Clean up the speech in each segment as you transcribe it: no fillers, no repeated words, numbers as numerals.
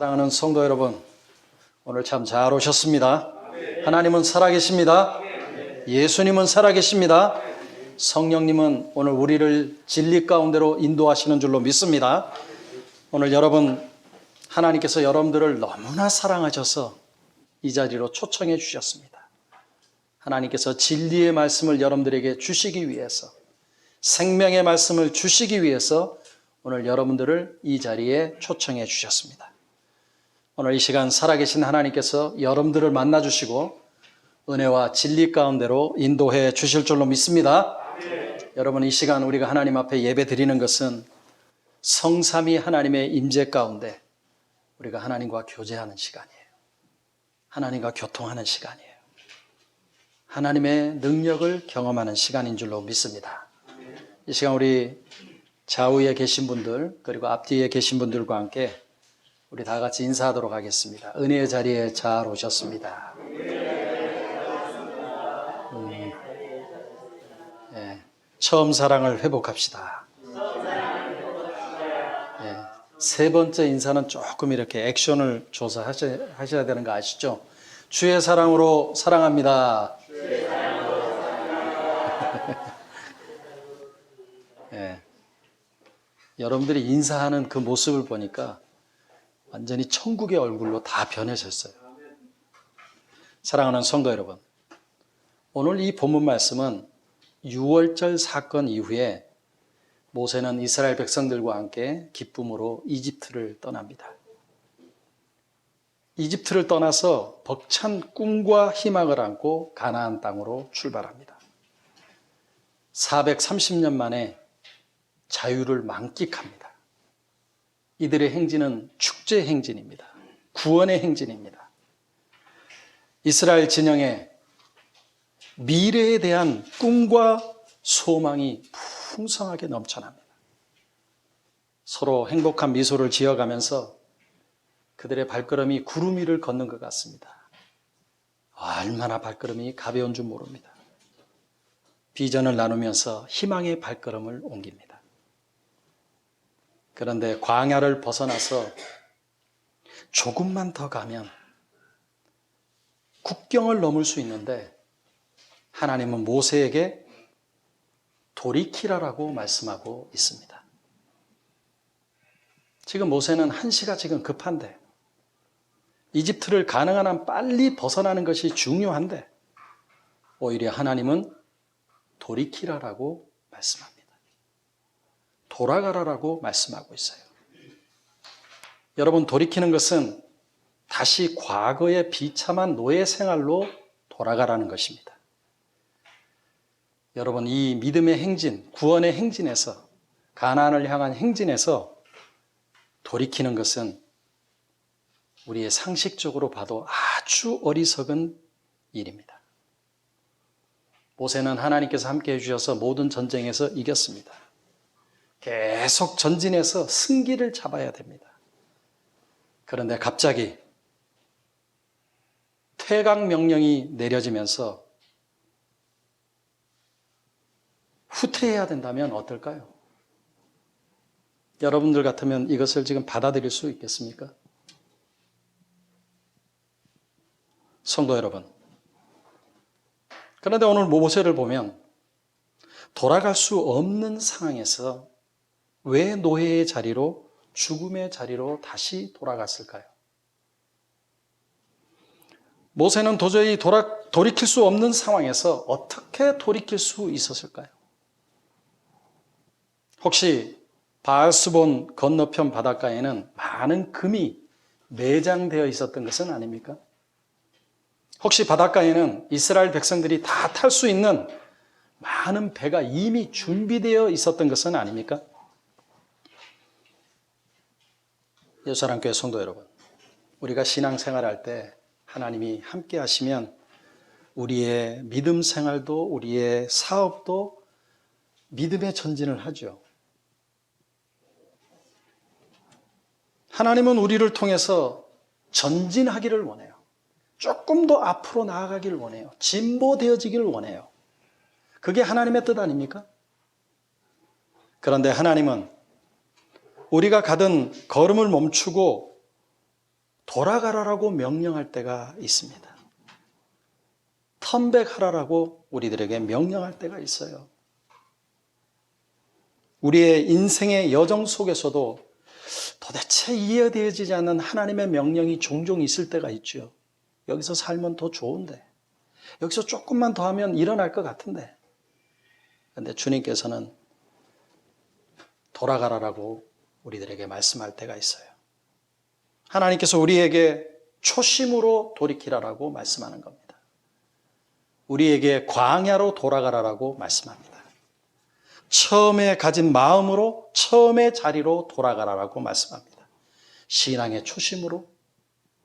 사랑하는 성도 여러분, 오늘 참 잘 오셨습니다. 하나님은 살아계십니다. 예수님은 살아계십니다. 성령님은 오늘 우리를 진리 가운데로 인도하시는 줄로 믿습니다. 오늘 여러분, 하나님께서 여러분들을 너무나 사랑하셔서 이 자리로 초청해 주셨습니다. 하나님께서 진리의 말씀을 여러분들에게 주시기 위해서, 생명의 말씀을 주시기 위해서 오늘 여러분들을 이 자리에 초청해 주셨습니다. 오늘 이 시간 살아계신 하나님께서 여러분들을 만나주시고 은혜와 진리 가운데로 인도해 주실 줄로 믿습니다. 여러분, 이 시간 우리가 하나님 앞에 예배 드리는 것은 성삼위 하나님의 임재 가운데 우리가 하나님과 교제하는 시간이에요. 하나님과 교통하는 시간이에요. 하나님의 능력을 경험하는 시간인 줄로 믿습니다. 이 시간 우리 좌우에 계신 분들 그리고 앞뒤에 계신 분들과 함께 우리 다 같이 인사하도록 하겠습니다. 은혜의 자리에 잘 오셨습니다. 처음 사랑을 회복합시다. 세 번째 인사는 조금 이렇게 액션을 줘서 하셔야 되는 거 아시죠? 주의 사랑으로 사랑합니다. 주의 사랑으로 사랑합니다. 여러분들이 인사하는 그 모습을 보니까 완전히 천국의 얼굴로 다 변해졌어요. 사랑하는 성도 여러분, 오늘 이 본문 말씀은 유월절 사건 이후에 모세는 이스라엘 백성들과 함께 기쁨으로 이집트를 떠납니다. 이집트를 떠나서 벅찬 꿈과 희망을 안고 가나안 땅으로 출발합니다. 430년 만에 자유를 만끽합니다. 이들의 행진은 축제 행진입니다. 구원의 행진입니다. 이스라엘 진영에 미래에 대한 꿈과 소망이 풍성하게 넘쳐납니다. 서로 행복한 미소를 지어가면서 그들의 발걸음이 구름 위를 걷는 것 같습니다. 얼마나 발걸음이 가벼운 줄 모릅니다. 비전을 나누면서 희망의 발걸음을 옮깁니다. 그런데 광야를 벗어나서 조금만 더 가면 국경을 넘을 수 있는데 하나님은 모세에게 돌이키라라고 말씀하고 있습니다. 지금 모세는 한시가 지금 급한데 이집트를 가능한 한 빨리 벗어나는 것이 중요한데 오히려 하나님은 돌이키라라고 말씀합니다. 돌아가라라고 말씀하고 있어요. 여러분, 돌이키는 것은 다시 과거의 비참한 노예 생활로 돌아가라는 것입니다. 여러분, 이 믿음의 행진, 구원의 행진에서, 가나안을 향한 행진에서 돌이키는 것은 우리의 상식적으로 봐도 아주 어리석은 일입니다. 모세는 하나님께서 함께 해주셔서 모든 전쟁에서 이겼습니다. 계속 전진해서 승기를 잡아야 됩니다. 그런데 갑자기 퇴각 명령이 내려지면서 후퇴해야 된다면 어떨까요? 여러분들 같으면 이것을 지금 받아들일 수 있겠습니까? 성도 여러분, 그런데 오늘 모세를 보면 돌아갈 수 없는 상황에서 왜 노예의 자리로, 죽음의 자리로 다시 돌아갔을까요? 모세는 도저히 돌이킬 수 없는 상황에서 어떻게 돌이킬 수 있었을까요? 혹시 바알스본 건너편 바닷가에는 많은 금이 매장되어 있었던 것은 아닙니까? 혹시 바닷가에는 이스라엘 백성들이 다 탈 수 있는 많은 배가 이미 준비되어 있었던 것은 아닙니까? 예수사랑교회 성도 여러분, 우리가 신앙생활할 때 하나님이 함께 하시면 우리의 믿음 생활도 우리의 사업도 믿음의 전진을 하죠. 하나님은 우리를 통해서 전진하기를 원해요. 조금 더 앞으로 나아가기를 원해요. 진보되어지기를 원해요. 그게 하나님의 뜻 아닙니까? 그런데 하나님은 우리가 가던 걸음을 멈추고 돌아가라라고 명령할 때가 있습니다. 턴백하라라고 우리들에게 명령할 때가 있어요. 우리의 인생의 여정 속에서도 도대체 이해되어지지 않는 하나님의 명령이 종종 있을 때가 있죠. 여기서 살면 더 좋은데, 여기서 조금만 더 하면 일어날 것 같은데. 그런데 주님께서는 돌아가라라고 우리들에게 말씀할 때가 있어요. 하나님께서 우리에게 초심으로 돌이키라라고 말씀하는 겁니다. 우리에게 광야로 돌아가라라고 말씀합니다. 처음에 가진 마음으로 처음의 자리로 돌아가라라고 말씀합니다. 신앙의 초심으로,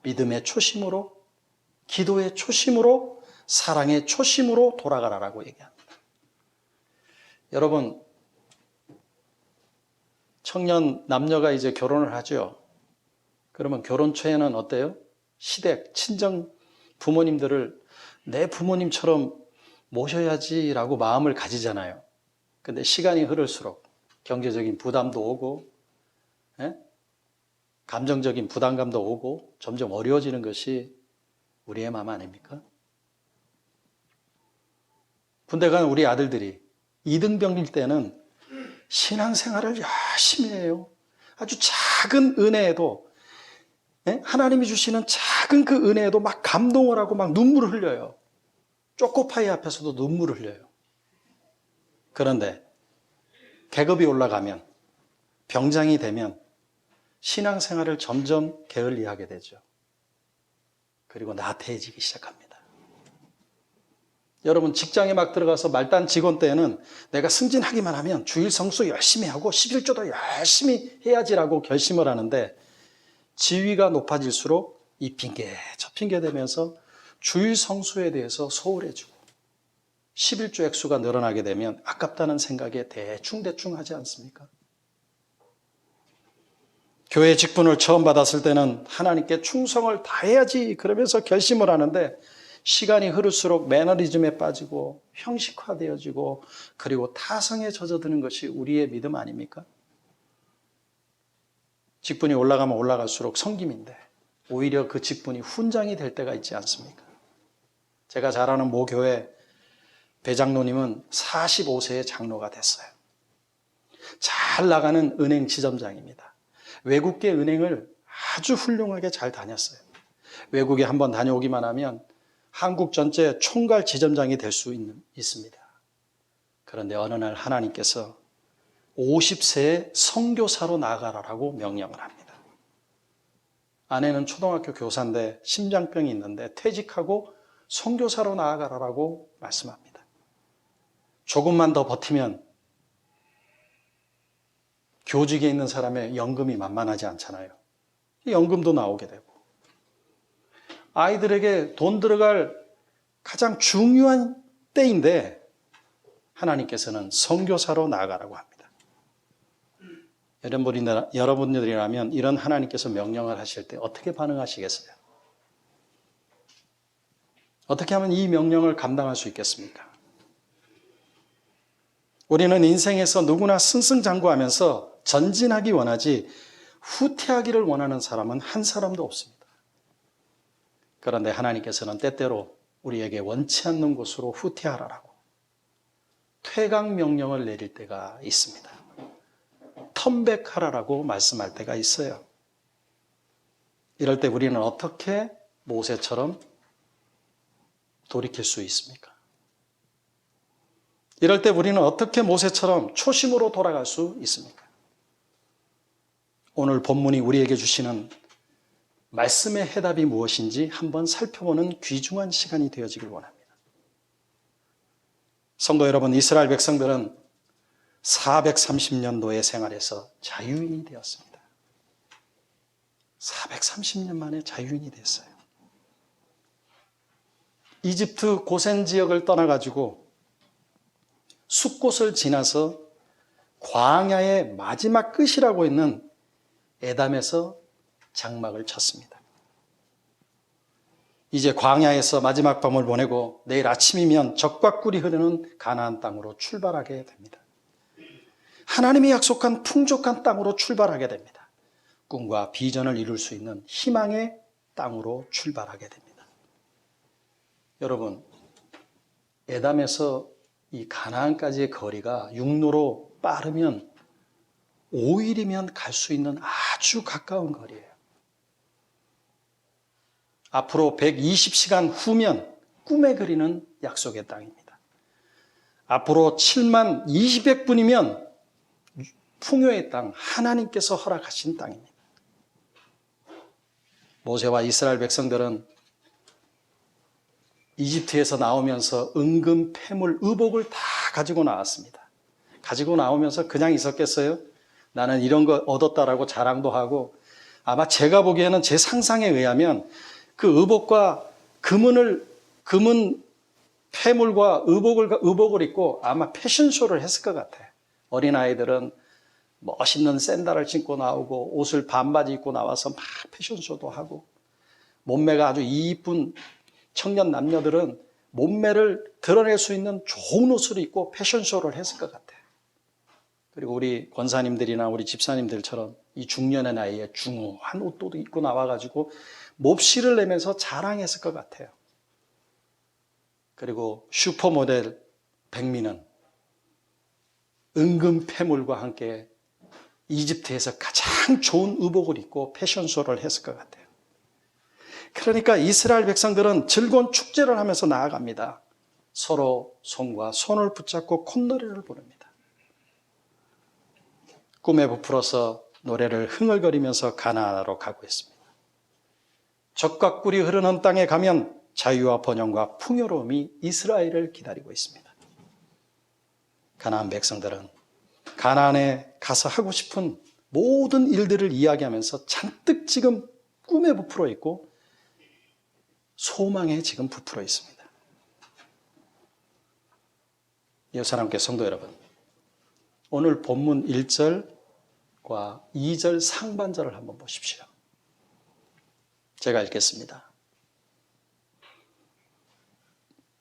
믿음의 초심으로, 기도의 초심으로, 사랑의 초심으로 돌아가라라고 얘기합니다. 여러분, 청년 남녀가 이제 결혼을 하죠. 그러면 결혼 초에는 어때요? 시댁, 친정 부모님들을 내 부모님처럼 모셔야지라고 마음을 가지잖아요. 근데 시간이 흐를수록 경제적인 부담도 오고, 감정적인 부담감도 오고 점점 어려워지는 것이 우리의 마음 아닙니까? 군대 간 우리 아들들이 이등병일 때는 신앙생활을 열심히 해요. 아주 작은 은혜에도, 하나님이 주시는 작은 그 은혜에도 막 감동을 하고 막 눈물을 흘려요. 초코파이 앞에서도 눈물을 흘려요. 그런데 계급이 올라가면, 병장이 되면 신앙생활을 점점 게을리하게 되죠. 그리고 나태해지기 시작합니다. 여러분, 직장에 막 들어가서 말단 직원 때는 내가 승진하기만 하면 주일 성수 열심히 하고 11조도 열심히 해야지라고 결심을 하는데, 지위가 높아질수록 이 핑계 저 핑계 대면서 주일 성수에 대해서 소홀해지고 11조 액수가 늘어나게 되면 아깝다는 생각에 대충 하지 않습니까? 교회 직분을 처음 받았을 때는 하나님께 충성을 다해야지 그러면서 결심을 하는데, 시간이 흐를수록 매너리즘에 빠지고 형식화되어지고 그리고 타성에 젖어드는 것이 우리의 믿음 아닙니까? 직분이 올라가면 올라갈수록 섬김인데 오히려 그 직분이 훈장이 될 때가 있지 않습니까? 제가 잘 아는 모 교회 배장로님은 45세의 장로가 됐어요. 잘 나가는 은행 지점장입니다. 외국계 은행을 아주 훌륭하게 잘 다녔어요. 외국에 한번 다녀오기만 하면 한국 전체 총괄 지점장이 될 수 있습니다. 그런데 어느 날 하나님께서 50세에 선교사로 나아가라고 명령을 합니다. 아내는 초등학교 교사인데 심장병이 있는데 퇴직하고 선교사로 나아가라고 말씀합니다. 조금만 더 버티면 교직에 있는 사람의 연금이 만만하지 않잖아요. 연금도 나오게 되고 아이들에게 돈 들어갈 가장 중요한 때인데 하나님께서는 선교사로 나아가라고 합니다. 여러분들이라면 이런 하나님께서 명령을 하실 때 어떻게 반응하시겠어요? 어떻게 하면 이 명령을 감당할 수 있겠습니까? 우리는 인생에서 누구나 승승장구하면서 전진하기 원하지 후퇴하기를 원하는 사람은 한 사람도 없습니다. 그런데 하나님께서는 때때로 우리에게 원치 않는 곳으로 후퇴하라라고 퇴각 명령을 내릴 때가 있습니다. 턴백하라라고 말씀할 때가 있어요. 이럴 때 우리는 어떻게 모세처럼 돌이킬 수 있습니까? 이럴 때 우리는 어떻게 모세처럼 초심으로 돌아갈 수 있습니까? 오늘 본문이 우리에게 주시는 말씀의 해답이 무엇인지 한번 살펴보는 귀중한 시간이 되어지길 원합니다. 성도 여러분, 이스라엘 백성들은 430년도의 생활에서 자유인이 되었습니다. 430년 만에 자유인이 됐어요. 이집트 고센 지역을 떠나가지고 숫곳을 지나서 광야의 마지막 끝이라고 있는 에담에서 장막을 쳤습니다. 이제 광야에서 마지막 밤을 보내고 내일 아침이면 젖과 꿀이 흐르는 가나안 땅으로 출발하게 됩니다. 하나님이 약속한 풍족한 땅으로 출발하게 됩니다. 꿈과 비전을 이룰 수 있는 희망의 땅으로 출발하게 됩니다. 여러분, 에담에서 이 가나안까지의 거리가 육로로 빠르면 5일이면 갈 수 있는 아주 가까운 거리예요. 앞으로 120시간 후면 꿈에 그리는 약속의 땅입니다. 앞으로 7만 200분이면 풍요의 땅, 하나님께서 허락하신 땅입니다. 모세와 이스라엘 백성들은 이집트에서 나오면서 은금, 패물, 의복을 다 가지고 나왔습니다. 가지고 나오면서 그냥 있었겠어요? 나는 이런 거 얻었다라고 자랑도 하고, 아마 제가 보기에는 제 상상에 의하면 그 의복과 금은 패물과 의복을 입고 아마 패션쇼를 했을 것 같아요. 어린아이들은 멋있는 샌들을 신고 나오고 옷을 반바지 입고 나와서 막 패션쇼도 하고, 몸매가 아주 이쁜 청년 남녀들은 몸매를 드러낼 수 있는 좋은 옷을 입고 패션쇼를 했을 것 같아요. 그리고 우리 권사님들이나 우리 집사님들처럼 이 중년의 나이에 중후한 옷도 입고 나와가지고 몹시를 내면서 자랑했을 것 같아요. 그리고 슈퍼모델 백미는 은금 패물과 함께 이집트에서 가장 좋은 의복을 입고 패션쇼를 했을 것 같아요. 그러니까 이스라엘 백성들은 즐거운 축제를 하면서 나아갑니다. 서로 손과 손을 붙잡고 콧노래를 부릅니다. 꿈에 부풀어서 노래를 흥얼거리면서 가나안으로 가고 있습니다. 젖과 꿀이 흐르는 땅에 가면 자유와 번영과 풍요로움이 이스라엘을 기다리고 있습니다. 가나안 백성들은 가나안에 가서 하고 싶은 모든 일들을 이야기하면서 잔뜩 지금 꿈에 부풀어 있고 소망에 지금 부풀어 있습니다. 사랑하는 성도 여러분, 오늘 본문 1절과 2절 상반절을 한번 보십시오. 제가 읽겠습니다.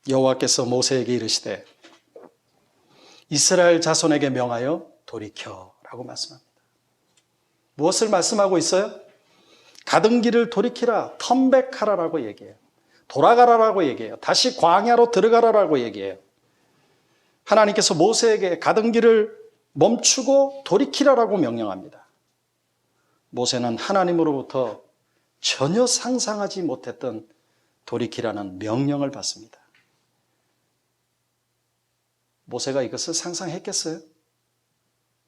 여호와께서 모세에게 이르시되 이스라엘 자손에게 명하여 돌이켜라고 말씀합니다. 무엇을 말씀하고 있어요? 가던 길을 돌이키라, 턴백하라라고 얘기해요. 돌아가라라고 얘기해요. 다시 광야로 들어가라라고 얘기해요. 하나님께서 모세에게 가던 길을 멈추고 돌이키라라고 명령합니다. 모세는 하나님으로부터 전혀 상상하지 못했던 돌이키라는 명령을 받습니다. 모세가 이것을 상상했겠어요?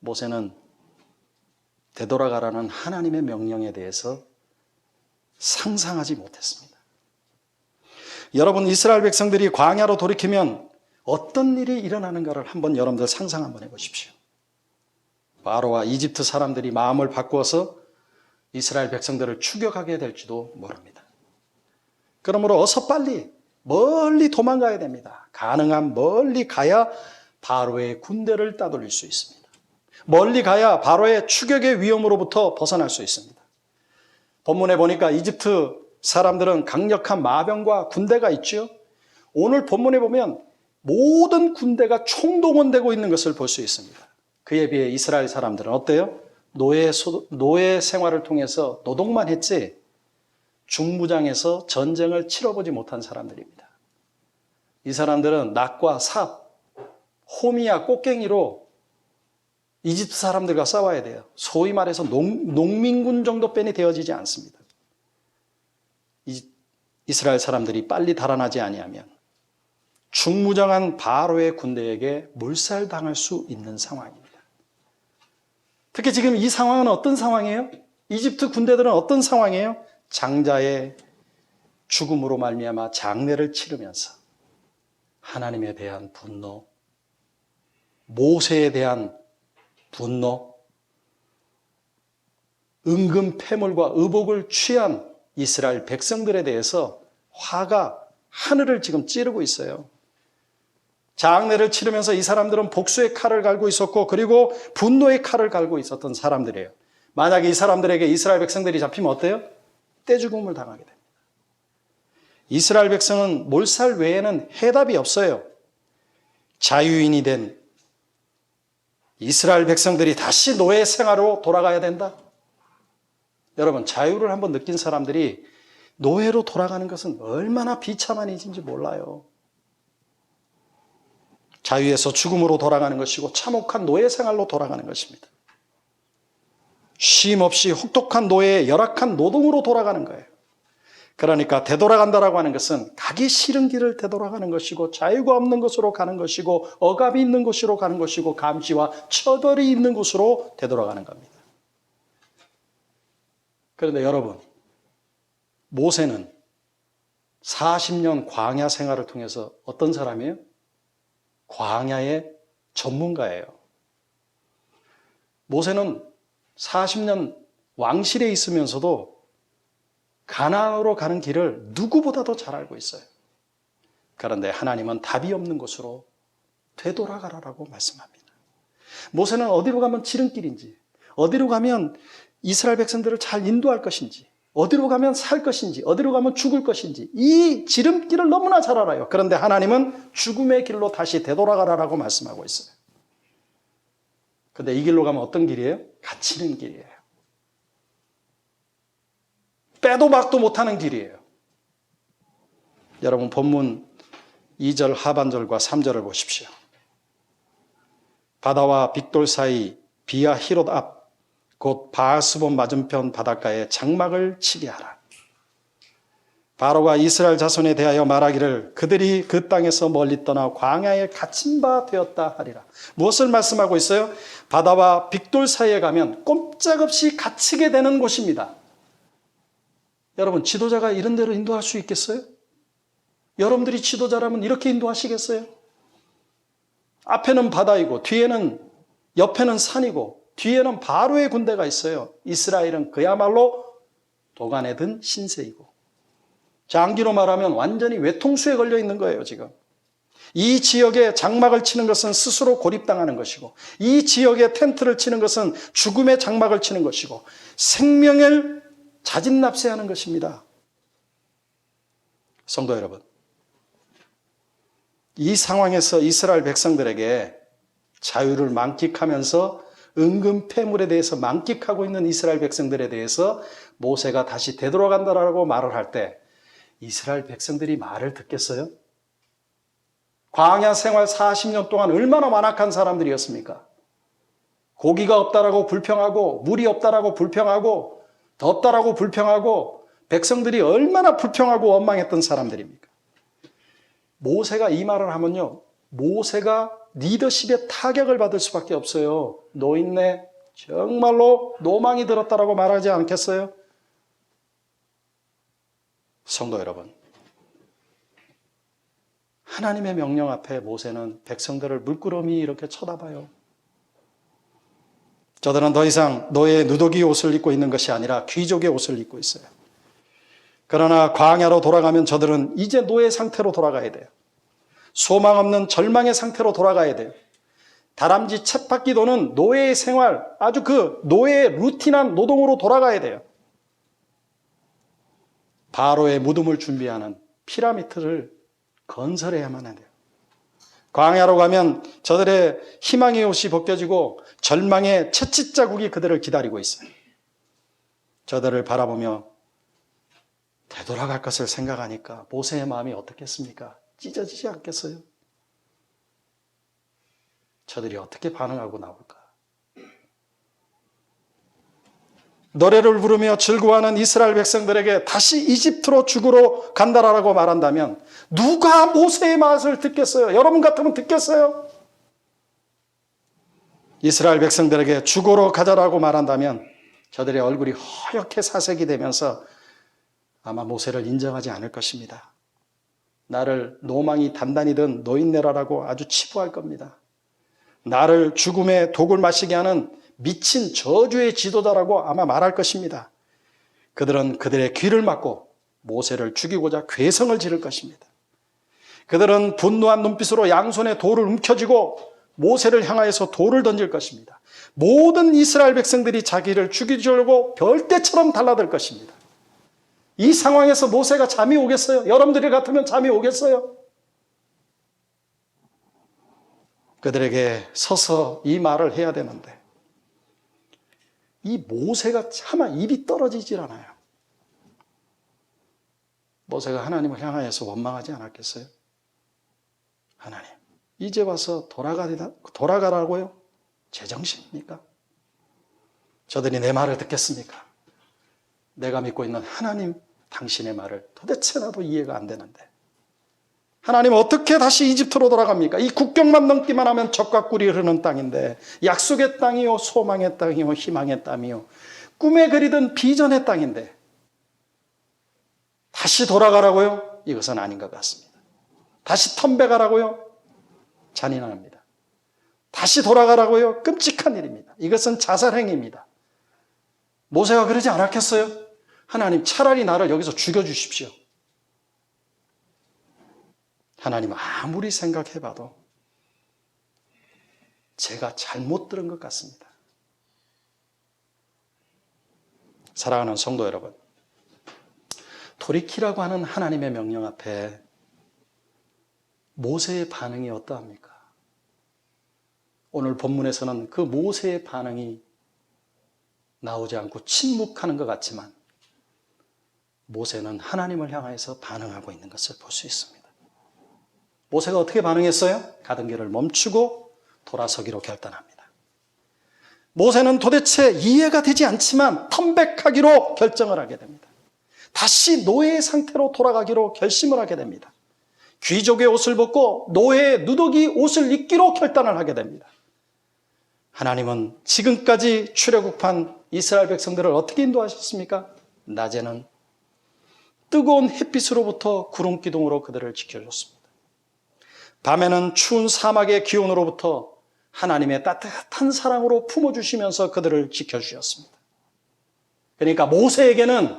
모세는 되돌아가라는 하나님의 명령에 대해서 상상하지 못했습니다. 여러분, 이스라엘 백성들이 광야로 돌이키면 어떤 일이 일어나는가를 한번 여러분들 상상 한번 해보십시오. 바로와 이집트 사람들이 마음을 바꾸어서 이스라엘 백성들을 추격하게 될지도 모릅니다. 그러므로 어서 빨리 멀리 도망가야 됩니다. 가능한 멀리 가야 바로의 군대를 따돌릴 수 있습니다. 멀리 가야 바로의 추격의 위험으로부터 벗어날 수 있습니다. 본문에 보니까 이집트 사람들은 강력한 마병과 군대가 있죠. 오늘 본문에 보면 모든 군대가 총동원되고 있는 것을 볼 수 있습니다. 그에 비해 이스라엘 사람들은 어때요? 노예 생활을 통해서 노동만 했지 중무장에서 전쟁을 치러보지 못한 사람들입니다. 이 사람들은 낫과 삽, 호미와 꽃갱이로 이집트 사람들과 싸워야 돼요. 소위 말해서 농민군 정도 뺀이 되어지지 않습니다. 이스라엘 사람들이 빨리 달아나지 아니하면 중무장한 바로의 군대에게 몰살당할 수 있는 상황입니다. 특히 지금 이 상황은 어떤 상황이에요? 이집트 군대들은 어떤 상황이에요? 장자의 죽음으로 말미암아 장례를 치르면서 하나님에 대한 분노, 모세에 대한 분노, 은금 패물과 의복을 취한 이스라엘 백성들에 대해서 화가 하늘을 지금 찌르고 있어요. 장례를 치르면서 이 사람들은 복수의 칼을 갈고 있었고, 그리고 분노의 칼을 갈고 있었던 사람들이에요. 만약에 이 사람들에게 이스라엘 백성들이 잡히면 어때요? 떼죽음을 당하게 됩니다. 이스라엘 백성은 몰살 외에는 해답이 없어요. 자유인이 된 이스라엘 백성들이 다시 노예 생활로 돌아가야 된다? 여러분, 자유를 한번 느낀 사람들이 노예로 돌아가는 것은 얼마나 비참한 일인지 몰라요. 자유에서 죽음으로 돌아가는 것이고 참혹한 노예 생활로 돌아가는 것입니다. 쉼 없이 혹독한 노예의 열악한 노동으로 돌아가는 거예요. 그러니까 되돌아간다라고 하는 것은 가기 싫은 길을 되돌아가는 것이고 자유가 없는 곳으로 가는 것이고 억압이 있는 곳으로 가는 것이고 감시와 처벌이 있는 곳으로 되돌아가는 겁니다. 그런데 여러분, 모세는 40년 광야 생활을 통해서 어떤 사람이에요? 광야의 전문가예요. 모세는 40년 왕실에 있으면서도 가나안으로 가는 길을 누구보다도 잘 알고 있어요. 그런데 하나님은 답이 없는 곳으로 되돌아가라라고 말씀합니다. 모세는 어디로 가면 지름길인지, 어디로 가면 이스라엘 백성들을 잘 인도할 것인지, 어디로 가면 살 것인지, 어디로 가면 죽을 것인지 이 지름길을 너무나 잘 알아요. 그런데 하나님은 죽음의 길로 다시 되돌아가라라고 말씀하고 있어요. 그런데 이 길로 가면 어떤 길이에요? 갇히는 길이에요. 빼도 박도 못하는 길이에요. 여러분 본문 2절 하반절과 3절을 보십시오. 바다와 빅돌 사이 비아 히롯 앞 곧 바알스본 맞은편 바닷가에 장막을 치게 하라. 바로가 이스라엘 자손에 대하여 말하기를 그들이 그 땅에서 멀리 떠나 광야에 갇힌 바 되었다 하리라. 무엇을 말씀하고 있어요? 바다와 빅돌 사이에 가면 꼼짝없이 갇히게 되는 곳입니다. 여러분, 지도자가 이런 데로 인도할 수 있겠어요? 여러분들이 지도자라면 이렇게 인도하시겠어요? 앞에는 바다이고 뒤에는 옆에는 산이고 뒤에는 바로의 군대가 있어요. 이스라엘은 그야말로 도간에 든 신세이고 장기로 말하면 완전히 외통수에 걸려 있는 거예요. 지금 이 지역에 장막을 치는 것은 스스로 고립당하는 것이고 이 지역에 텐트를 치는 것은 죽음의 장막을 치는 것이고 생명을 자진납세하는 것입니다. 성도 여러분, 이 상황에서 이스라엘 백성들에게 자유를 만끽하면서 은근 폐물에 대해서 만끽하고 있는 이스라엘 백성들에 대해서 모세가 다시 되돌아간다라고 말을 할 때 이스라엘 백성들이 말을 듣겠어요? 광야 생활 40년 동안 얼마나 완악한 사람들이었습니까? 고기가 없다라고 불평하고 물이 없다라고 불평하고 덥다라고 불평하고 백성들이 얼마나 불평하고 원망했던 사람들입니까? 모세가 이 말을 하면요, 모세가 리더십의 타격을 받을 수밖에 없어요. 노인네 정말로 노망이 들었다라고 말하지 않겠어요? 성도 여러분, 하나님의 명령 앞에 모세는 백성들을 물끄러미 이렇게 쳐다봐요. 저들은 더 이상 노예의 누더기 옷을 입고 있는 것이 아니라 귀족의 옷을 입고 있어요. 그러나 광야로 돌아가면 저들은 이제 노예 상태로 돌아가야 돼요. 소망 없는 절망의 상태로 돌아가야 돼요. 다람쥐 쳇바퀴 도는 노예의 생활, 아주 그 노예의 루틴한 노동으로 돌아가야 돼요. 바로의 무덤을 준비하는 피라미드를 건설해야만 해요. 광야로 가면 저들의 희망의 옷이 벗겨지고 절망의 채찍 자국이 그들을 기다리고 있어요. 저들을 바라보며 되돌아갈 것을 생각하니까 모세의 마음이 어떻겠습니까? 찢어지지 않겠어요? 저들이 어떻게 반응하고 나올까? 노래를 부르며 즐거워하는 이스라엘 백성들에게 다시 이집트로 죽으러 간다라고 말한다면 누가 모세의 말을 듣겠어요? 여러분 같으면 듣겠어요? 이스라엘 백성들에게 죽으러 가자라고 말한다면 저들의 얼굴이 허옇게 사색이 되면서 아마 모세를 인정하지 않을 것입니다. 나를 노망이 단단히 든 노인네라라고 아주 치부할 겁니다. 나를 죽음의 독을 마시게 하는 미친 저주의 지도자라고 아마 말할 것입니다. 그들은 그들의 귀를 막고 모세를 죽이고자 괴성을 지를 것입니다. 그들은 분노한 눈빛으로 양손에 돌을 움켜쥐고 모세를 향하여서 돌을 던질 것입니다. 모든 이스라엘 백성들이 자기를 죽이려고 별떼처럼 달라들 것입니다. 이 상황에서 모세가 잠이 오겠어요? 여러분들이 같으면 잠이 오겠어요? 그들에게 서서 이 말을 해야 되는데 이 모세가 차마 입이 떨어지질 않아요. 모세가 하나님을 향하여서 원망하지 않았겠어요? 하나님, 이제 와서 돌아가라고요? 제정신입니까? 저들이 내 말을 듣겠습니까? 내가 믿고 있는 하나님, 당신의 말을 도대체 나도 이해가 안 되는데 하나님 어떻게 다시 이집트로 돌아갑니까? 이 국경만 넘기만 하면 젖과 꿀이 흐르는 땅인데 약속의 땅이요, 소망의 땅이요, 희망의 땅이요, 꿈에 그리던 비전의 땅인데 다시 돌아가라고요? 이것은 아닌 것 같습니다. 다시 턴백하라고요? 잔인합니다. 다시 돌아가라고요? 끔찍한 일입니다. 이것은 자살행위입니다. 모세가 그러지 않았겠어요? 하나님, 차라리 나를 여기서 죽여주십시오. 하나님, 아무리 생각해봐도 제가 잘못 들은 것 같습니다. 사랑하는 성도 여러분, 돌이키라고 하는 하나님의 명령 앞에 모세의 반응이 어떠합니까? 오늘 본문에서는 그 모세의 반응이 나오지 않고 침묵하는 것 같지만 모세는 하나님을 향해서 반응하고 있는 것을 볼 수 있습니다. 모세가 어떻게 반응했어요? 가던 길을 멈추고 돌아서기로 결단합니다. 모세는 도대체 이해가 되지 않지만 턴백하기로 결정을 하게 됩니다. 다시 노예의 상태로 돌아가기로 결심을 하게 됩니다. 귀족의 옷을 벗고 노예의 누더기 옷을 입기로 결단을 하게 됩니다. 하나님은 지금까지 출애굽한 이스라엘 백성들을 어떻게 인도하셨습니까? 낮에는 뜨거운 햇빛으로부터 구름 기둥으로 그들을 지켜줬습니다. 밤에는 추운 사막의 기온으로부터 하나님의 따뜻한 사랑으로 품어주시면서 그들을 지켜주셨습니다. 그러니까 모세에게는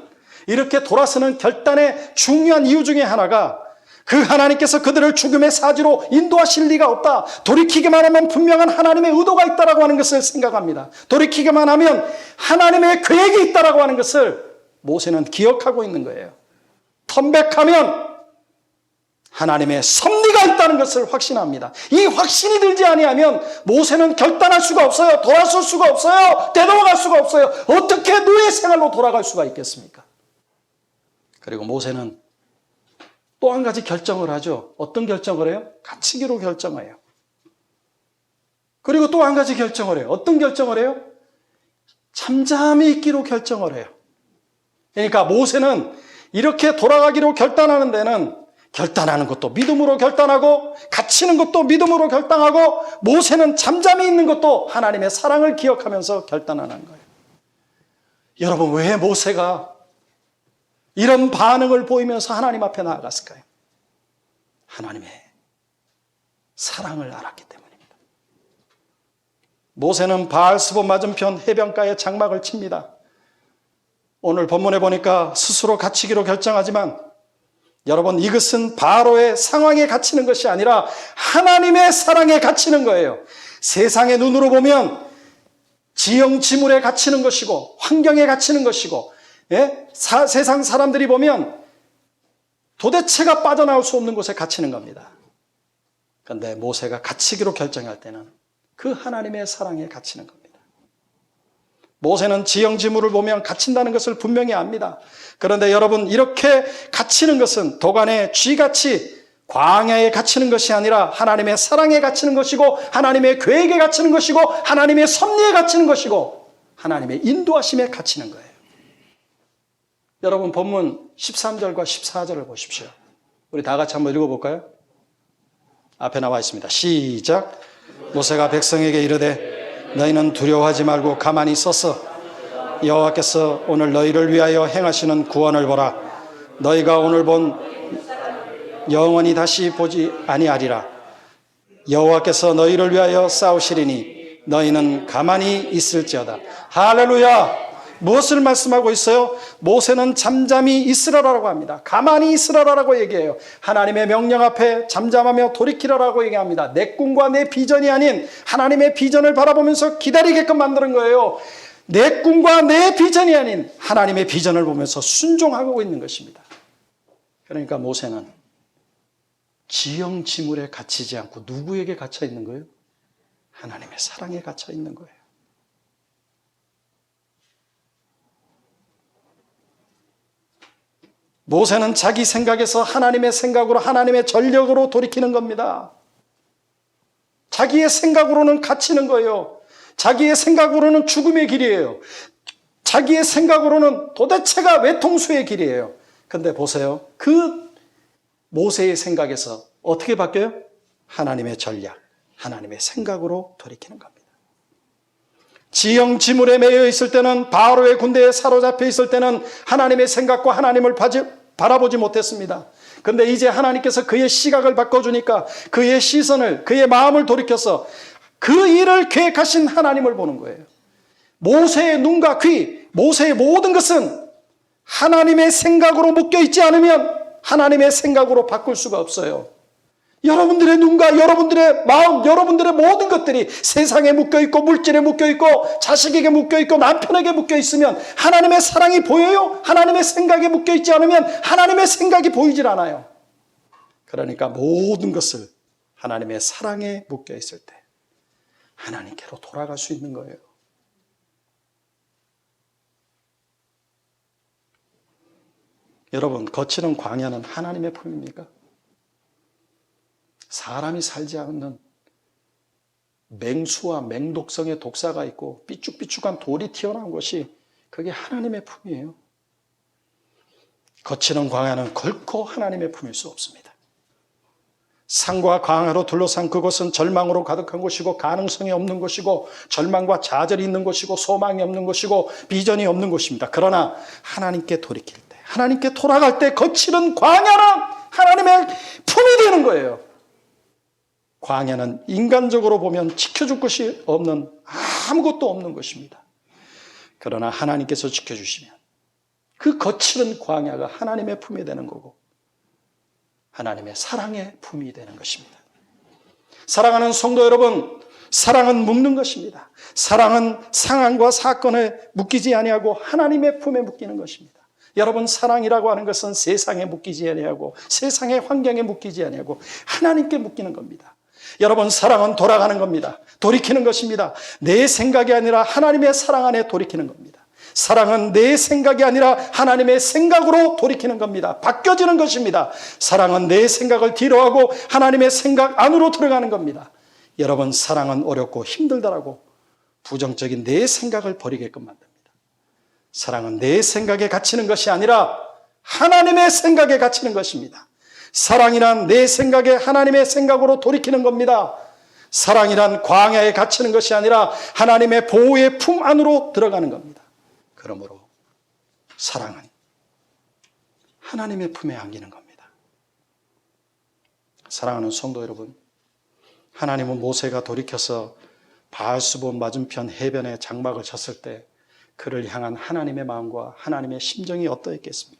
이렇게 돌아서는 결단의 중요한 이유 중에 하나가 그 하나님께서 그들을 죽음의 사지로 인도하실 리가 없다. 돌이키기만 하면 분명한 하나님의 의도가 있다라고 하는 것을 생각합니다. 돌이키기만 하면 하나님의 계획이 있다라고 하는 것을 모세는 기억하고 있는 거예요. 턴백하면 하나님의 섭리가 있다는 것을 확신합니다. 이 확신이 들지 아니하면 모세는 결단할 수가 없어요. 돌아설 수가 없어요. 되돌아갈 수가 없어요. 어떻게 노예 생활로 돌아갈 수가 있겠습니까? 그리고 모세는 또 한 가지 결정을 하죠. 어떤 결정을 해요? 갇히기로 결정해요. 그리고 또 한 가지 결정을 해요. 어떤 결정을 해요? 잠잠히 있기로 결정을 해요. 그러니까 모세는 이렇게 돌아가기로 결단하는 데는 결단하는 것도 믿음으로 결단하고 갇히는 것도 믿음으로 결단하고 모세는 잠잠히 있는 것도 하나님의 사랑을 기억하면서 결단하는 거예요. 여러분, 왜 모세가 이런 반응을 보이면서 하나님 앞에 나아갔을까요? 하나님의 사랑을 알았기 때문입니다. 모세는 바알스본 맞은편 해변가에 장막을 칩니다. 오늘 본문에 보니까 스스로 갇히기로 결정하지만 여러분, 이것은 바로의 상황에 갇히는 것이 아니라 하나님의 사랑에 갇히는 거예요. 세상의 눈으로 보면 지형지물에 갇히는 것이고 환경에 갇히는 것이고 세상 사람들이 보면 도대체가 빠져나올 수 없는 곳에 갇히는 겁니다. 그런데 모세가 갇히기로 결정할 때는 그 하나님의 사랑에 갇히는 겁니다. 모세는 지형지물을 보면 갇힌다는 것을 분명히 압니다. 그런데 여러분, 이렇게 갇히는 것은 도간의 쥐같이 광야에 갇히는 것이 아니라 하나님의 사랑에 갇히는 것이고 하나님의 계획에 갇히는 것이고 하나님의 섭리에 갇히는 것이고 하나님의 인도하심에 갇히는 거예요. 여러분, 본문 13절과 14절을 보십시오. 우리 다 같이 한번 읽어볼까요? 앞에 나와 있습니다. 시작. 모세가 백성에게 이르되 너희는 두려워하지 말고 가만히 있어서 여호와께서 오늘 너희를 위하여 행하시는 구원을 보라. 너희가 오늘 본 영원히 다시 보지 아니하리라. 여호와께서 너희를 위하여 싸우시리니 너희는 가만히 있을지어다. 할렐루야. 무엇을 말씀하고 있어요? 모세는 잠잠히 있으라라고 합니다. 가만히 있으라라고 얘기해요. 하나님의 명령 앞에 잠잠하며 돌이키라라고 얘기합니다. 내 꿈과 내 비전이 아닌 하나님의 비전을 바라보면서 기다리게끔 만드는 거예요. 내 꿈과 내 비전이 아닌 하나님의 비전을 보면서 순종하고 있는 것입니다. 그러니까 모세는 지형지물에 갇히지 않고 누구에게 갇혀 있는 거예요? 하나님의 사랑에 갇혀 있는 거예요. 모세는 자기 생각에서 하나님의 생각으로, 하나님의 전력으로 돌이키는 겁니다. 자기의 생각으로는 갇히는 거예요. 자기의 생각으로는 죽음의 길이에요. 자기의 생각으로는 도대체가 외통수의 길이에요. 근데 보세요. 그 모세의 생각에서 어떻게 바뀌어요? 하나님의 전략, 하나님의 생각으로 돌이키는 겁니다. 지형지물에 매여 있을 때는, 바로의 군대에 사로잡혀 있을 때는 하나님의 생각과 하나님을 바라보지 못했습니다. 그런데 이제 하나님께서 그의 시각을 바꿔주니까 그의 시선을, 그의 마음을 돌이켜서 그 일을 계획하신 하나님을 보는 거예요. 모세의 눈과 귀, 모세의 모든 것은 하나님의 생각으로 묶여있지 않으면 하나님의 생각으로 바꿀 수가 없어요. 여러분들의 눈과 여러분들의 마음, 여러분들의 모든 것들이 세상에 묶여있고, 물질에 묶여있고, 자식에게 묶여있고, 남편에게 묶여있으면 하나님의 사랑이 보여요? 하나님의 생각에 묶여있지 않으면 하나님의 생각이 보이질 않아요. 그러니까 모든 것을 하나님의 사랑에 묶여있을 때 하나님께로 돌아갈 수 있는 거예요. 여러분, 거칠은 광야는 하나님의 품입니까? 사람이 살지 않는 맹수와 맹독성의 독사가 있고 삐죽삐죽한 돌이 튀어나온 것이, 그게 하나님의 품이에요. 거칠은 광야는 결코 하나님의 품일 수 없습니다. 산과 광야로 둘러싼 그곳은 절망으로 가득한 곳이고, 가능성이 없는 곳이고, 절망과 좌절이 있는 곳이고, 소망이 없는 곳이고, 비전이 없는 곳입니다. 그러나 하나님께 돌이킬 때, 하나님께 돌아갈 때 거칠은 광야는 하나님의 품이 되는 거예요. 광야는 인간적으로 보면 지켜줄 것이 없는, 아무것도 없는 것입니다. 그러나 하나님께서 지켜주시면 그 거칠은 광야가 하나님의 품이 되는 거고, 하나님의 사랑의 품이 되는 것입니다. 사랑하는 성도 여러분, 사랑은 묶는 것입니다. 사랑은 상황과 사건에 묶이지 아니하고 하나님의 품에 묶이는 것입니다. 여러분, 사랑이라고 하는 것은 세상에 묶이지 아니하고, 세상의 환경에 묶이지 아니하고 하나님께 묶이는 겁니다. 여러분, 사랑은 돌아가는 겁니다. 돌이키는 것입니다. 내 생각이 아니라 하나님의 사랑 안에 돌이키는 겁니다. 사랑은 내 생각이 아니라 하나님의 생각으로 돌이키는 겁니다. 바뀌어지는 것입니다. 사랑은 내 생각을 뒤로하고 하나님의 생각 안으로 들어가는 겁니다. 여러분, 사랑은 어렵고 힘들다라고 부정적인 내 생각을 버리게끔 만듭니다. 사랑은 내 생각에 갇히는 것이 아니라 하나님의 생각에 갇히는 것입니다. 사랑이란 내 생각에 하나님의 생각으로 돌이키는 겁니다. 사랑이란 광야에 갇히는 것이 아니라 하나님의 보호의 품 안으로 들어가는 겁니다. 그러므로 사랑은 하나님의 품에 안기는 겁니다. 사랑하는 성도 여러분, 하나님은 모세가 돌이켜서 바알수본 맞은편 해변에 장막을 쳤을 때 그를 향한 하나님의 마음과 하나님의 심정이 어떠했겠습니까?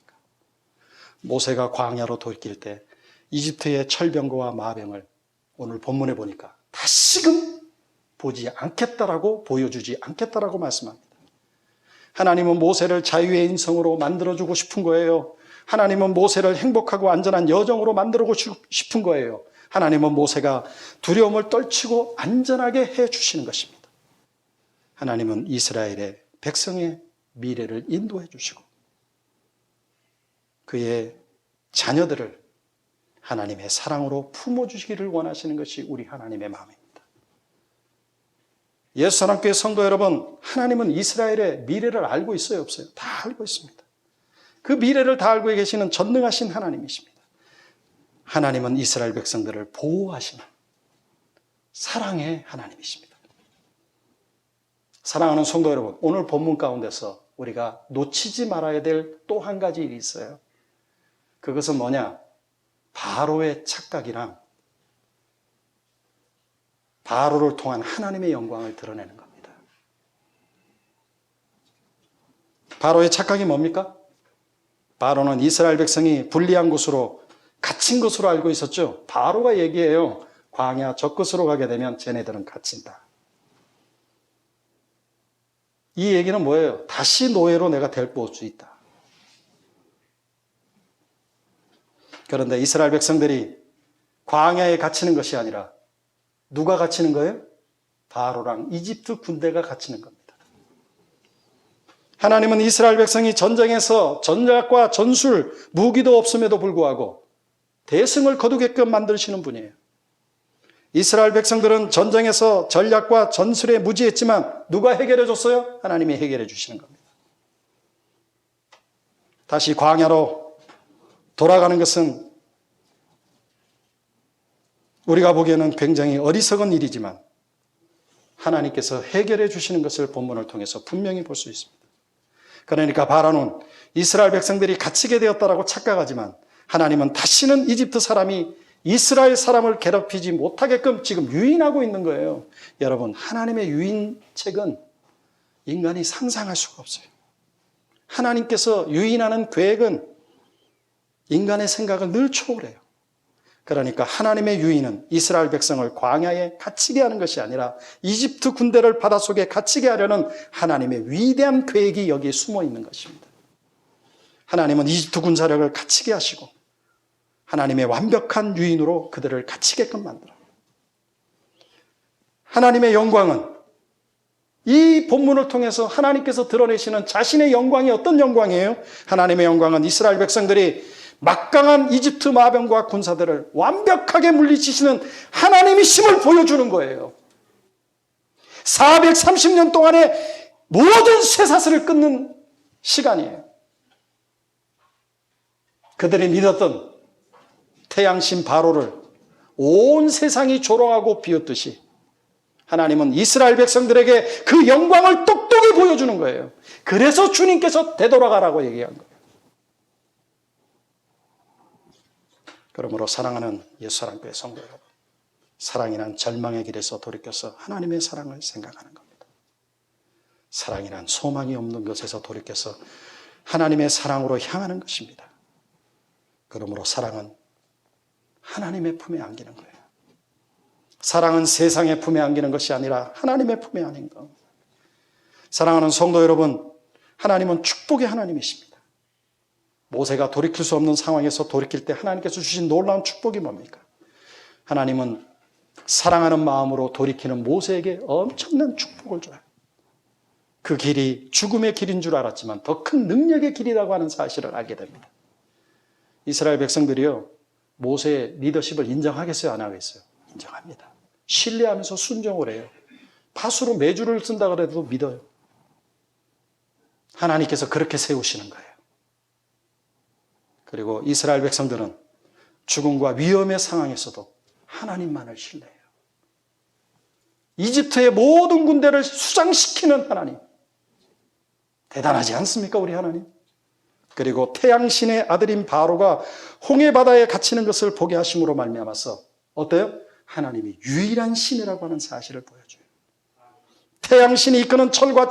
모세가 광야로 돌이킬 때 이집트의 철병거와 마병을 오늘 본문에 보니까 다시금 보지 않겠다라고, 보여주지 않겠다라고 말씀합니다. 하나님은 모세를 자유의 인성으로 만들어주고 싶은 거예요. 하나님은 모세를 행복하고 안전한 여정으로 만들고 싶은 거예요. 하나님은 모세가 두려움을 떨치고 안전하게 해주시는 것입니다. 하나님은 이스라엘의 백성의 미래를 인도해 주시고 그의 자녀들을 하나님의 사랑으로 품어주시기를 원하시는 것이 우리 하나님의 마음입니다. 예수사랑교회 성도 여러분, 하나님은 이스라엘의 미래를 알고 있어요, 없어요? 다 알고 있습니다. 그 미래를 다 알고 계시는 전능하신 하나님이십니다. 하나님은 이스라엘 백성들을 보호하시는 사랑의 하나님이십니다. 사랑하는 성도 여러분, 오늘 본문 가운데서 우리가 놓치지 말아야 될 또 한 가지 일이 있어요. 그것은 뭐냐? 바로의 착각이랑 바로를 통한 하나님의 영광을 드러내는 겁니다. 바로의 착각이 뭡니까? 바로는 이스라엘 백성이 불리한 곳으로, 갇힌 것으로 알고 있었죠. 바로가 얘기해요. 광야 저 끝으로 가게 되면 쟤네들은 갇힌다. 이 얘기는 뭐예요? 다시 노예로 내가 데리고 올 수 있다. 그런데 이스라엘 백성들이 광야에 갇히는 것이 아니라 누가 갇히는 거예요? 바로랑 이집트 군대가 갇히는 겁니다. 하나님은 이스라엘 백성이 전쟁에서 전략과 전술, 무기도 없음에도 불구하고 대승을 거두게끔 만드시는 분이에요. 이스라엘 백성들은 전쟁에서 전략과 전술에 무지했지만 누가 해결해 줬어요? 하나님이 해결해 주시는 겁니다. 다시 광야로 돌아가는 것은 우리가 보기에는 굉장히 어리석은 일이지만 하나님께서 해결해 주시는 것을 본문을 통해서 분명히 볼 수 있습니다. 그러니까 바로는 이스라엘 백성들이 갇히게 되었다라고 착각하지만 하나님은 다시는 이집트 사람이 이스라엘 사람을 괴롭히지 못하게끔 지금 유인하고 있는 거예요. 여러분, 하나님의 유인책은 인간이 상상할 수가 없어요. 하나님께서 유인하는 계획은 인간의 생각을 늘 초월해요. 그러니까 하나님의 유인은 이스라엘 백성을 광야에 갇히게 하는 것이 아니라 이집트 군대를 바닷속에 갇히게 하려는 하나님의 위대한 계획이 여기에 숨어 있는 것입니다. 하나님은 이집트 군사력을 갇히게 하시고 하나님의 완벽한 유인으로 그들을 갇히게끔 만들어요. 하나님의 영광은 이 본문을 통해서 하나님께서 드러내시는 자신의 영광이 어떤 영광이에요? 하나님의 영광은 이스라엘 백성들이 막강한 이집트 마병과 군사들을 완벽하게 물리치시는 하나님의 힘을 보여주는 거예요. 430년 동안의 모든 쇠사슬을 끊는 시간이에요. 그들이 믿었던 태양신 바로를 온 세상이 조롱하고 비웃듯이 하나님은 이스라엘 백성들에게 그 영광을 똑똑히 보여주는 거예요. 그래서 주님께서 되돌아가라고 얘기한 거예요. 그러므로 사랑하는 옛사랑교회 성도 여러분, 사랑이란 절망의 길에서 돌이켜서 하나님의 사랑을 생각하는 겁니다. 사랑이란 소망이 없는 것에서 돌이켜서 하나님의 사랑으로 향하는 것입니다. 그러므로 사랑은 하나님의 품에 안기는 거예요. 사랑은 세상의 품에 안기는 것이 아니라 하나님의 품에 안기는 겁니다. 사랑하는 성도 여러분, 하나님은 축복의 하나님이십니다. 모세가 돌이킬 수 없는 상황에서 돌이킬 때 하나님께서 주신 놀라운 축복이 뭡니까? 하나님은 사랑하는 마음으로 돌이키는 모세에게 엄청난 축복을 줘요. 그 길이 죽음의 길인 줄 알았지만 더 큰 능력의 길이라고 하는 사실을 알게 됩니다. 이스라엘 백성들이요, 모세의 리더십을 인정하겠어요? 안 하겠어요? 인정합니다. 신뢰하면서 순종을 해요. 밭으로 메주를 쓴다 그래도 믿어요. 하나님께서 그렇게 세우시는 거예요. 그리고 이스라엘 백성들은 죽음과 위험의 상황에서도 하나님만을 신뢰해요. 이집트의 모든 군대를 수장시키는 하나님. 대단하지 않습니까, 우리 하나님? 그리고 태양신의 아들인 바로가 홍해바다에 갇히는 것을 보게 하심으로 말미암아서 어때요? 하나님이 유일한 신이라고 하는 사실을 보여줘요. 태양신이 이끄는 철과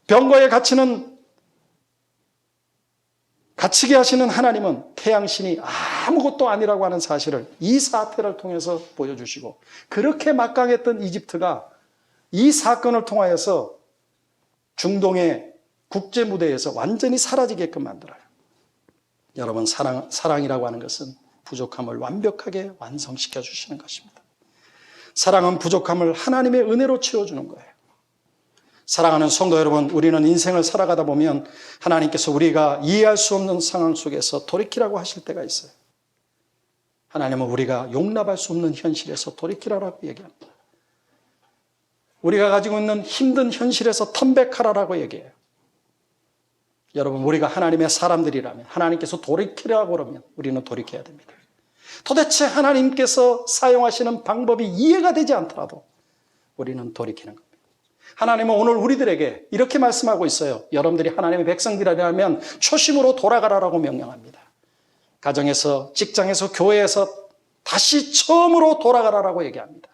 병거에 갇히게 하시는 하나님은 태양신이 아무것도 아니라고 하는 사실을 이 사태를 통해서 보여주시고, 그렇게 막강했던 이집트가 이 사건을 통하여서 중동의 국제무대에서 완전히 사라지게끔 만들어요. 여러분, 사랑이라고 하는 것은 부족함을 완벽하게 완성시켜 주시는 것입니다. 사랑은 부족함을 하나님의 은혜로 채워주는 거예요. 사랑하는 성도 여러분, 우리는 인생을 살아가다 보면 하나님께서 우리가 이해할 수 없는 상황 속에서 돌이키라고 하실 때가 있어요. 하나님은 우리가 용납할 수 없는 현실에서 돌이키라고 얘기합니다. 우리가 가지고 있는 힘든 현실에서 턴백하라고 얘기해요. 여러분, 우리가 하나님의 사람들이라면, 하나님께서 돌이키라고 그러면 우리는 돌이켜야 됩니다. 도대체 하나님께서 사용하시는 방법이 이해가 되지 않더라도 우리는 돌이키는 겁니다. 하나님은 오늘 우리들에게 이렇게 말씀하고 있어요. 여러분들이 하나님의 백성들이라면 초심으로 돌아가라라고 명령합니다. 가정에서, 직장에서, 교회에서 다시 처음으로 돌아가라라고 얘기합니다.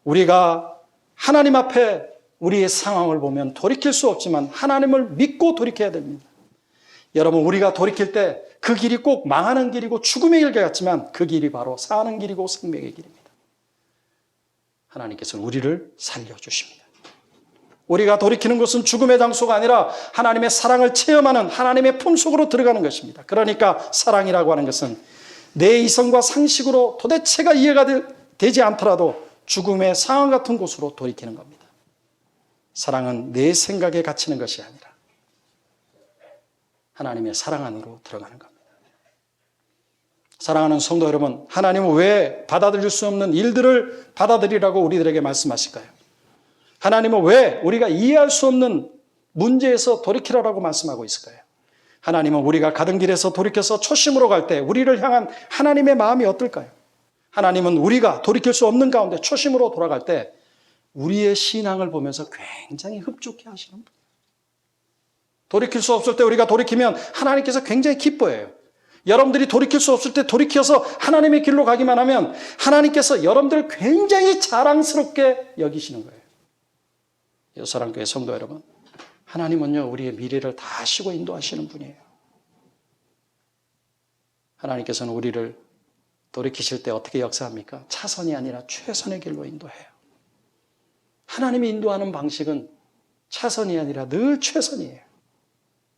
우리가 하나님 앞에 우리의 상황을 보면 돌이킬 수 없지만 하나님을 믿고 돌이켜야 됩니다. 여러분, 우리가 돌이킬 때 그 길이 꼭 망하는 길이고 죽음의 길 같지만 그 길이 바로 사는 길이고 생명의 길입니다. 하나님께서는 우리를 살려주십니다. 우리가 돌이키는 것은 죽음의 장소가 아니라 하나님의 사랑을 체험하는 하나님의 품속으로 들어가는 것입니다. 그러니까 사랑이라고 하는 것은 내 이성과 상식으로 도대체가 이해가 되지 않더라도 죽음의 상황 같은 곳으로 돌이키는 겁니다. 사랑은 내 생각에 갇히는 것이 아니라 하나님의 사랑 안으로 들어가는 겁니다. 사랑하는 성도 여러분, 하나님은 왜 받아들일 수 없는 일들을 받아들이라고 우리들에게 말씀하실까요? 하나님은 왜 우리가 이해할 수 없는 문제에서 돌이키라고 말씀하고 있을까요? 하나님은 우리가 가던 길에서 돌이켜서 초심으로 갈 때 우리를 향한 하나님의 마음이 어떨까요? 하나님은 우리가 돌이킬 수 없는 가운데 초심으로 돌아갈 때 우리의 신앙을 보면서 굉장히 흡족해 하시는 분이에요. 돌이킬 수 없을 때 우리가 돌이키면 하나님께서 굉장히 기뻐해요. 여러분들이 돌이킬 수 없을 때 돌이켜서 하나님의 길로 가기만 하면 하나님께서 여러분들을 굉장히 자랑스럽게 여기시는 거예요. 여사랑교회 성도 여러분, 하나님은요 우리의 미래를 다 아시고 인도하시는 분이에요. 하나님께서는 우리를 돌이키실 때 어떻게 역사합니까? 차선이 아니라 최선의 길로 인도해요. 하나님이 인도하는 방식은 차선이 아니라 늘 최선이에요.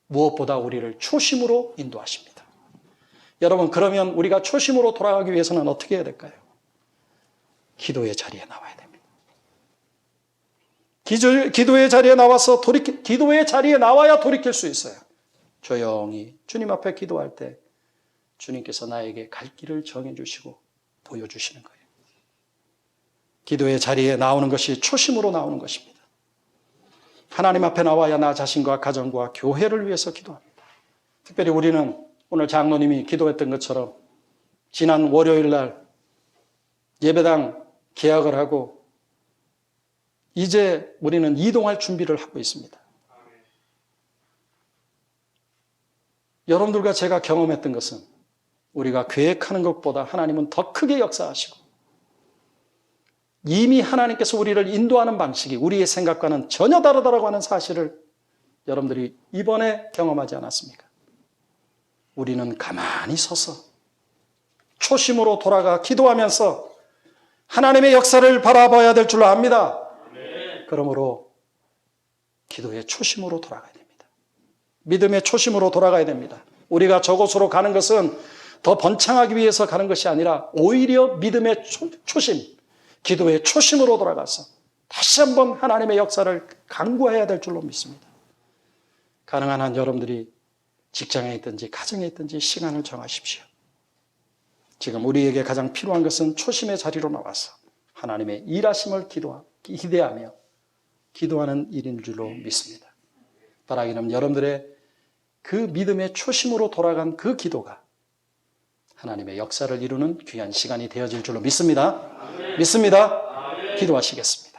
무엇보다 우리를 초심으로 인도하십니다. 여러분, 그러면 우리가 초심으로 돌아가기 위해서는 어떻게 해야 될까요? 기도의 자리에 나와야 됩니다. 기도의 자리에 나와서 기도의 자리에 나와야 돌이킬 수 있어요. 조용히 주님 앞에 기도할 때 주님께서 나에게 갈 길을 정해주시고 보여주시는 거예요. 기도의 자리에 나오는 것이 초심으로 나오는 것입니다. 하나님 앞에 나와야 나 자신과 가정과 교회를 위해서 기도합니다. 특별히 우리는 오늘 장로님이 기도했던 것처럼 지난 월요일 날 예배당 개학을 하고 이제 우리는 이동할 준비를 하고 있습니다. 여러분들과 제가 경험했던 것은 우리가 계획하는 것보다 하나님은 더 크게 역사하시고 이미 하나님께서 우리를 인도하는 방식이 우리의 생각과는 전혀 다르다고 하는 사실을 여러분들이 이번에 경험하지 않았습니까? 우리는 가만히 서서 초심으로 돌아가 기도하면서 하나님의 역사를 바라봐야 될 줄 압니다. 그러므로 기도의 초심으로 돌아가야 됩니다. 믿음의 초심으로 돌아가야 됩니다. 우리가 저곳으로 가는 것은 더 번창하기 위해서 가는 것이 아니라 오히려 믿음의 초심, 기도의 초심으로 돌아가서 다시 한번 하나님의 역사를 간구해야 될 줄로 믿습니다. 가능한 한 여러분들이 직장에 있든지 가정에 있든지 시간을 정하십시오. 지금 우리에게 가장 필요한 것은 초심의 자리로 나와서 하나님의 일하심을 기대하며 기도하는 일인 줄로 믿습니다. 바라기는 여러분들의 그 믿음의 초심으로 돌아간 그 기도가 하나님의 역사를 이루는 귀한 시간이 되어질 줄로 믿습니다. 믿습니다. 기도하시겠습니다.